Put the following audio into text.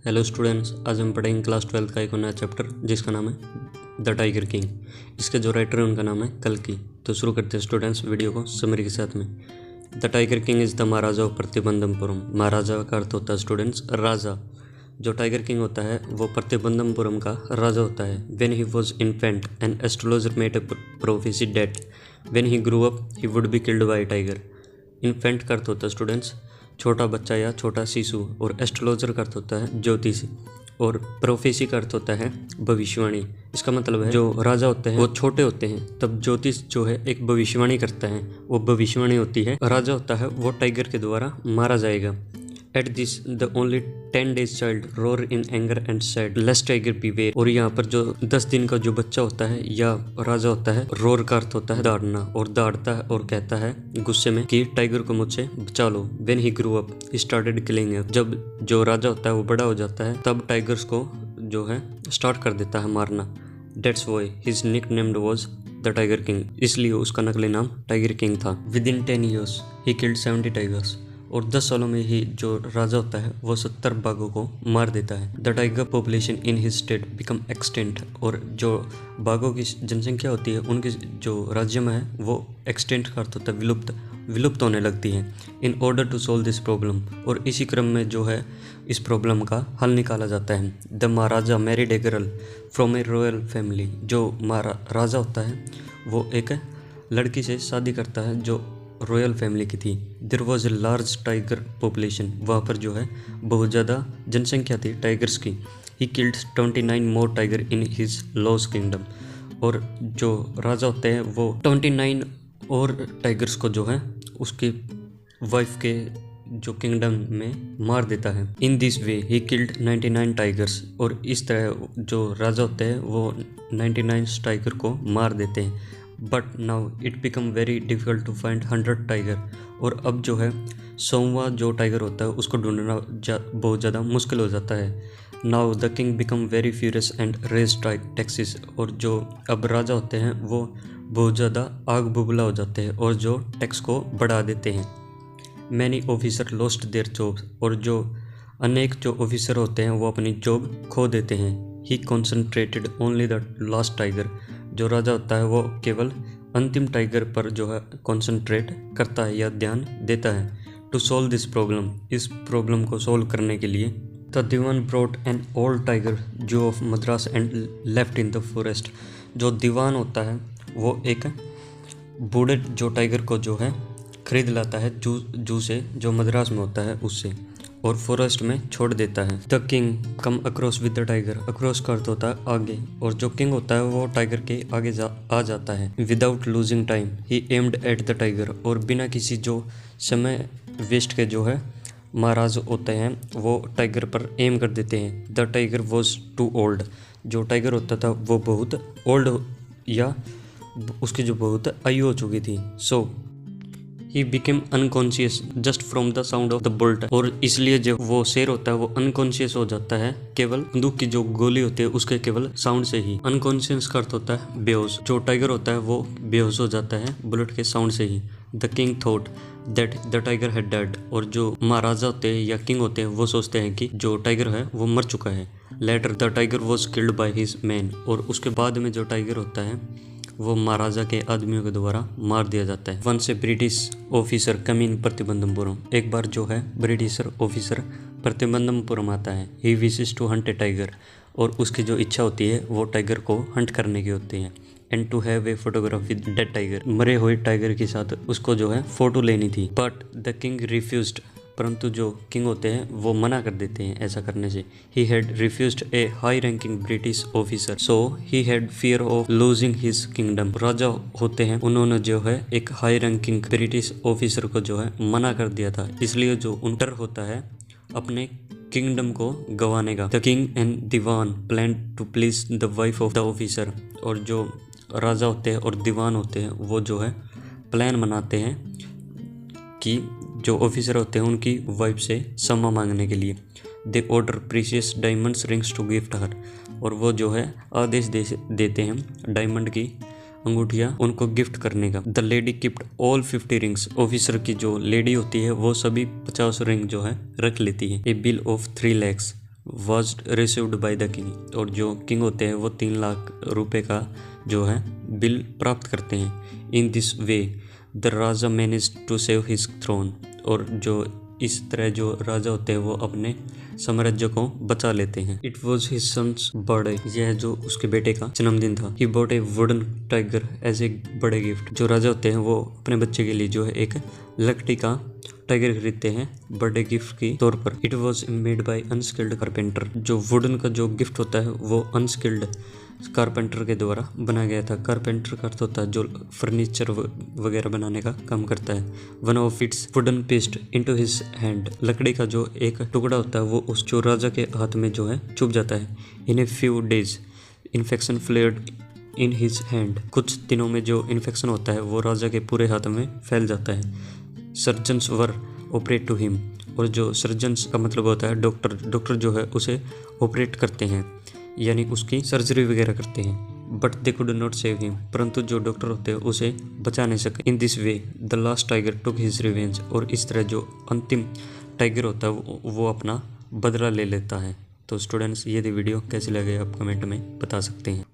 Hello students, आज हम पढ़ेंगे क्लास 12 का एक नया चैप्टर जिसका नाम है द टाइगर किंग। इसके जो राइटर है उनका नाम है कल्कि। तो शुरू करते हैं स्टूडेंट्स वीडियो को समरी के साथ में। The tiger king is the maharaja of Pratibandhapuram. महाराजा का अर्थ होता है स्टूडेंट्स राजा। जो टाइगर किंग होता है वो प्रतिबंधमपुरम का राजा होता है। When he was infant an astrologer made a prophecy that when he grew up he would be killed by tiger. Infant का अर्थ होता है स्टूडेंट्स छोटा बच्चा या छोटा शिशु, और एस्ट्रोलॉजर का अर्थ होता है ज्योतिष, और प्रोफेसी का अर्थ होता है भविष्यवाणी। इसका मतलब है जो राजा होते हैं वो छोटे होते हैं तब ज्योतिष जो है एक भविष्यवाणी करता है, वो भविष्यवाणी होती है राजा होता है वो टाइगर के द्वारा मारा जाएगा। At this the only 10 days child roar in anger and said less tiger beware. और यहाँ पर जो 10 दिन का जो बच्चा होता है या राजा होता है, रोर का अर्थ होता है दौड़ना, और दौड़ता है और कहता है गुस्से में कि टाइगर को मुझसे बचा लो। When he grew up he started killing. जब जो राजा होता है वो बड़ा हो जाता है तब टाइगर्स को जो है स्टार्ट कर देता है मारना। That's why his nicknamed was the tiger king. इसलिए उसका नकली नाम टाइगर किंग था। With in 10 years he killed 70 tigers. और 10 सालों में ही जो राजा होता है वो 70 बाघों को मार देता है। The tiger population in his state become extinct. और जो बाघों की जनसंख्या होती है उनकी जो राज्य में है वो एक्सटेंट का अर्थ होता है विलुप्त होने लगती है। In order to solve this problem, और इसी क्रम में जो है इस प्रॉब्लम का हल निकाला जाता है। The Maharaja married a girl from A royal family. जो राजा होता है वो एक लड़की से शादी करता है जो रॉयल फैमिली की थी। There was a large tiger population. वहाँ पर जो है बहुत ज़्यादा जनसंख्या थी टाइगर्स की। He killed 29 more tiger in his loss kingdom. और जो राजा होते हैं वो 29 और टाइगर्स को जो है उसकी वाइफ के जो किंगडम में मार देता है। इन this way he killed 99 tigers. और इस तरह जो राजा होते हैं वो 99 टाइगर को मार देते हैं। But now it become very difficult to find 100 tiger. और अब जो है 100वां जो टाइगर होता है उसको ढूंढना बहुत ज़्यादा मुश्किल हो जाता है। Now the king become very furious and raise taxes. और जो अब राजा होते हैं वो बहुत ज़्यादा आग बुबला हो जाते हैं और जो टैक्स को बढ़ा देते हैं। Many officer lost their jobs. और जो अनेक जो ऑफिसर होते हैं वो अपनी जॉब खो देते हैं। He concentrated only the last tiger. जो राजा होता है वो केवल अंतिम टाइगर पर जो है कॉन्सेंट्रेट करता है या ध्यान देता है। टू सॉल्व दिस प्रॉब्लम, इस प्रॉब्लम को सॉल्व करने के लिए the dewan brought an old tiger जो of Madras and left in the forest. जो दीवान होता है वो एक बूढ़े जो टाइगर को जो है खरीद लाता है जू से, जो मद्रास में होता है उससे, और फॉरेस्ट में छोड़ देता है। The king come across with the tiger. Across का अर्थ होता है आगे, और जो किंग होता है वो टाइगर के आगे आ जाता है। Without losing time he aimed at the tiger. और बिना किसी जो समय वेस्ट के जो है महाराज होते हैं वो टाइगर पर एम कर देते हैं। The tiger was too old. जो टाइगर होता था वो बहुत ओल्ड या उसकी जो बहुत आयु हो चुकी थी। So he became unconscious just from the sound of the bullet. और इसलिए जो वो शेर होता है वो अनकॉन्शियस हो जाता है केवल बंदूक की जो गोली होती है उसके केवल साउंड से ही। अनकॉन्शियस का अर्थ होता है बेहोश। जो टाइगर होता है वो बेहोश हो जाता है बुलेट के साउंड से ही। The king thought that the tiger had dead. और जो महाराजा होते हैं या किंग होते हैं वो सोचते हैं कि जो टाइगर है वो मर चुका है। Later the tiger was killed by his man. और उसके बाद में जो टाइगर होता है वो महाराजा के आदमियों के द्वारा मार दिया जाता है। Once a British officer come in Pratibandhampuram. एक बार जो है ब्रिटिशर ऑफिसर प्रतिबंधमपुरम आता है। He wishes to hunt a tiger. और उसकी जो इच्छा होती है वो टाइगर को हंट करने की होती है। And to have a photograph with dead tiger. मरे हुए टाइगर के साथ उसको जो है फोटो लेनी थी। But the king refused. परंतु जो किंग होते हैं वो मना कर देते हैं ऐसा करने से। He had refused a high ranking British officer, so he had fear of losing his kingdom. राजा होते हैं उन्होंने जो है एक हाई रैंकिंग ब्रिटिश ऑफिसर को जो है मना कर दिया था, इसलिए जो उनटर होता है अपने किंगडम को गंवाने का। The king and dewan plan to please the wife of the officer. और जो राजा होते हैं और दीवान होते हैं वो जो है प्लान बनाते हैं कि जो ऑफिसर होते हैं उनकी वाइफ से क्षमा मांगने के लिए। They order precious diamonds rings to gift her. और वो जो है आदेश देते हैं डायमंड की अंगूठियाँ उनको गिफ्ट करने का। The lady gift all 50 rings. Officer की जो लेडी होती है वो सभी 50 रिंग जो है रख लेती है। A bill of 3 lakhs was received by the king, और जो किंग होते हैं वो 3 लाख रुपए का जो है बिल प्राप्त करते हैं। In this way the raja manage to save his throne, और जो इस तरह जो राजा होते हैं वो अपने साम्राज्य को बचा लेते हैं। It was his son's birthday, यह जो उसके बेटे का जन्मदिन था। He bought a wooden tiger as a बड़े गिफ्ट, जो राजा होते हैं वो अपने बच्चे के लिए जो है एक लकड़ी का टाइगर खरीदते हैं बर्थडे गिफ्ट के तौर पर। It was made by unskilled carpenter, जो वुडन का जो गिफ्ट होता है वो अनस्किल्ड कारपेंटर के द्वारा बनाया गया था। कारपेंटर का अर्थ होता है जो फर्नीचर वगैरह बनाने का काम करता है। One of its wooden pieced into his hand, लकड़ी का जो एक टुकड़ा होता है वो उस जो राजा के हाथ में जो है चुभ जाता है। In a few days infection flared in his hand, कुछ दिनों में जो इन्फेक्शन होता है वो राजा के पूरे हाथ में फैल जाता है। Surgeons were operate to him, और जो सर्जन्स का मतलब होता है डॉक्टर जो है उसे ऑपरेट करते हैं, यानी उसकी सर्जरी वगैरह करते हैं। But they could not save him, परंतु जो डॉक्टर होते हैं उसे बचा नहीं सके। इन this way the last tiger took his revenge, और इस तरह जो अंतिम टाइगर होता है वो अपना बदला ले लेता है। तो स्टूडेंट्स, ये वीडियो कैसी लगे आप कमेंट में बता सकते हैं।